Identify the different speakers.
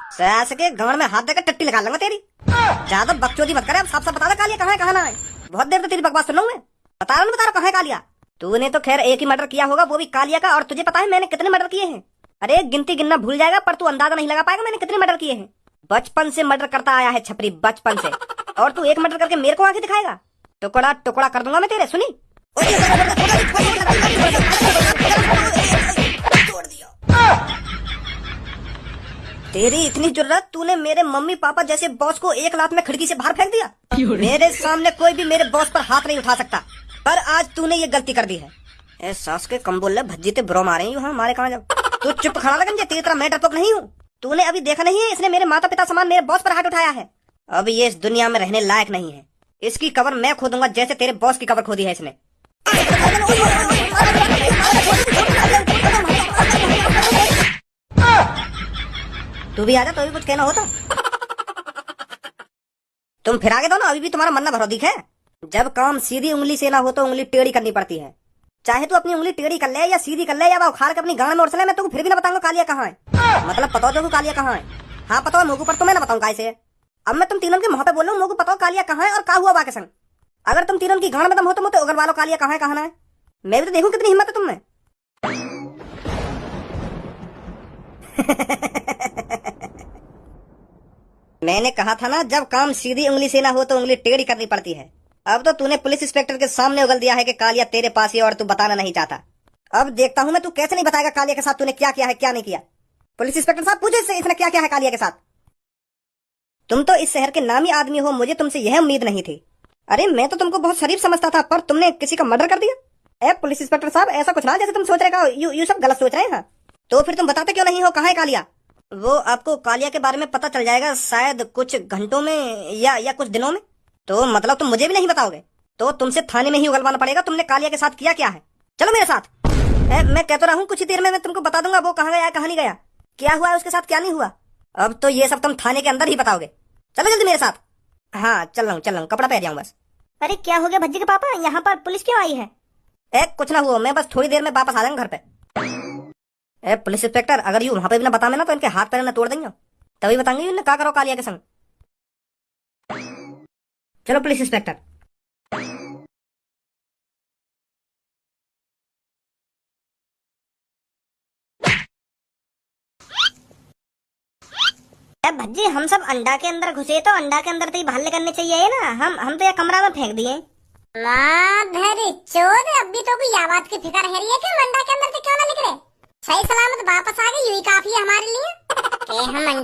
Speaker 1: Cess के गांड में हाथ देकर टट्टी लगा लूंगा तेरी। ज्यादा बकचोदी मत करे, अब साफ साफ बता दे कालिया कहाँ है कहाँ ना है। बहुत देर तो तेरी बकवास सुन लूं मैं। बता रहा कहाँ है कालिया। तूने तो खैर एक ही मर्डर किया होगा, वो भी कालिया का। और तुझे पता है मैंने कितने मर्डर किए हैं? अरे गिनती गिनना भूल जाएगा, पर तू अंदाजा नहीं लगा पाएगा मैंने कितने मर्डर किए हैं। बचपन से मर्डर करता आया है छपरी, बचपन से। और तू एक मर्डर करके मेरे को आके दिखाएगा? टुकड़ा टुकड़ा कर दूंगा मैं तेरे, सुनी। तेरी इतनी जरूरत, तूने मेरे मम्मी पापा जैसे बॉस को एक लात में खिड़की से बाहर फेंक दिया। मेरे सामने कोई भी मेरे बॉस पर हाथ नहीं उठा सकता, पर आज तूने ये गलती कर दी है। ए सास के कम बोल, भज्जी ते ब्रो मारे यूं, मारे कहाँ जब। तू चुप खड़ा लगन, तेरी तरह मैं डरपोक नहीं हूँ। तूने अभी देखा नहीं है, इसने मेरे माता पिता समान मेरे बॉस पर हाथ उठाया है। अब ये इस दुनिया में रहने लायक नहीं है। इसकी कब्र मैं खोदूंगा जैसे तेरे बॉस की कब्र खोदी है इसने। तू भी आजा, तो भी कुछ कहना हो तो। तुम फिर आगे दो ना, अभी भी तुम्हारा मन ना भरो दिख है। जब काम सीधी उंगली से ना हो तो उंगली टेढ़ी करनी पड़ती है। चाहे तू अपनी उंगली टेढ़ी कर ले या सीधी कर ले या उखाड़ के अपनी गांड में उड़सले, मैं तुमको फिर भी ना बताऊंगा कालिया कहाँ है। मतलब पता हो कालिया कहाँ है? हाँ पता है मोगू, पर तो मैं ना बताऊँ कैसे। अब मैं तुम तीनों के मुंह पे बोल रहा हूँ, मोगू पता कालिया कहाँ है और क्या हुआ बाके संग। अगर तुम तीनों की गांड में दम हो तो मुझे उगर वालों कालिया कहाँ है कहाँ है। मैं भी तो देखूं कितनी हिम्मत है तुम में। मैंने कहा था ना, जब काम सीधी उंगली से ना हो तो उंगली टेढ़ी करनी पड़ती है। अब तो तूने पुलिस इंस्पेक्टर के सामने उगल दिया है कि कालिया तेरे पास ही और तू बताना नहीं चाहता। अब देखता हूं मैं तू कैसे नहीं बताएगा कालिया के साथ तूने क्या किया है क्या नहीं किया। पुलिस इंस्पेक्टर साहब पूछे इससे इसने क्या किया है कालिया के साथ। तुम तो इस शहर के नामी आदमी हो, मुझे तुमसे यह उम्मीद नहीं थी। अरे मैं तो तुमको बहुत शरीफ समझता था, पर तुमने किसी का मर्डर कर दिया। पुलिस इंस्पेक्टर साहब ऐसा कुछ ना जैसे तुम सोच रहे हो, यू सब गलत सोच रहे हैं। तो फिर तुम बताते क्यों नहीं हो कहाँ है कालिया? वो आपको कालिया के बारे में पता चल जाएगा शायद कुछ घंटों में या कुछ दिनों में। तो मतलब तुम मुझे भी नहीं बताओगे? तो तुमसे थाने में ही उगलवाना पड़ेगा। तुमने कालिया के साथ किया क्या है? चलो मेरे साथ। मैं कहता रहा हूँ कुछ ही देर में मैं तुमको बता दूंगा वो कहाँ गया कहाँ नहीं गया, क्या हुआ उसके साथ क्या नहीं हुआ। अब तो ये सब तुम थाने के अंदर ही बताओगे। चलो जल्दी मेरे साथ। हाँ चल रहा हूँ, कपड़ा पहन जाऊँ बस। अरे क्या हो गया भज्जी के पापा, यहाँ पर पुलिस क्यों आई है? कुछ ना हुआ, मैं बस थोड़ी देर में वापस आ जाऊंगा घर पे। पुलिस इंस्पेक्टर, अगर यू वहां पे भी ना बता देना तो इनके हाथ पैर ना तोड़ देंगे, तभी बताएंगे इन्हें क्या करो कालिया के संग। चलो पुलिस इंस्पेक्टर। भज्जी हम सब अंडा के अंदर घुसे तो अंडा के अंदर तो ही भाले करने चाहिए ना। हम तो यह कमरा में फेंक दिए।
Speaker 2: चोर अभी तो कोई बात की फिक्र है रही है कि हम अंडा के अंदर से क्यों ना निकले। सही सलामत वापस आ गए, यही काफी है हमारे लिए कि हम अंडा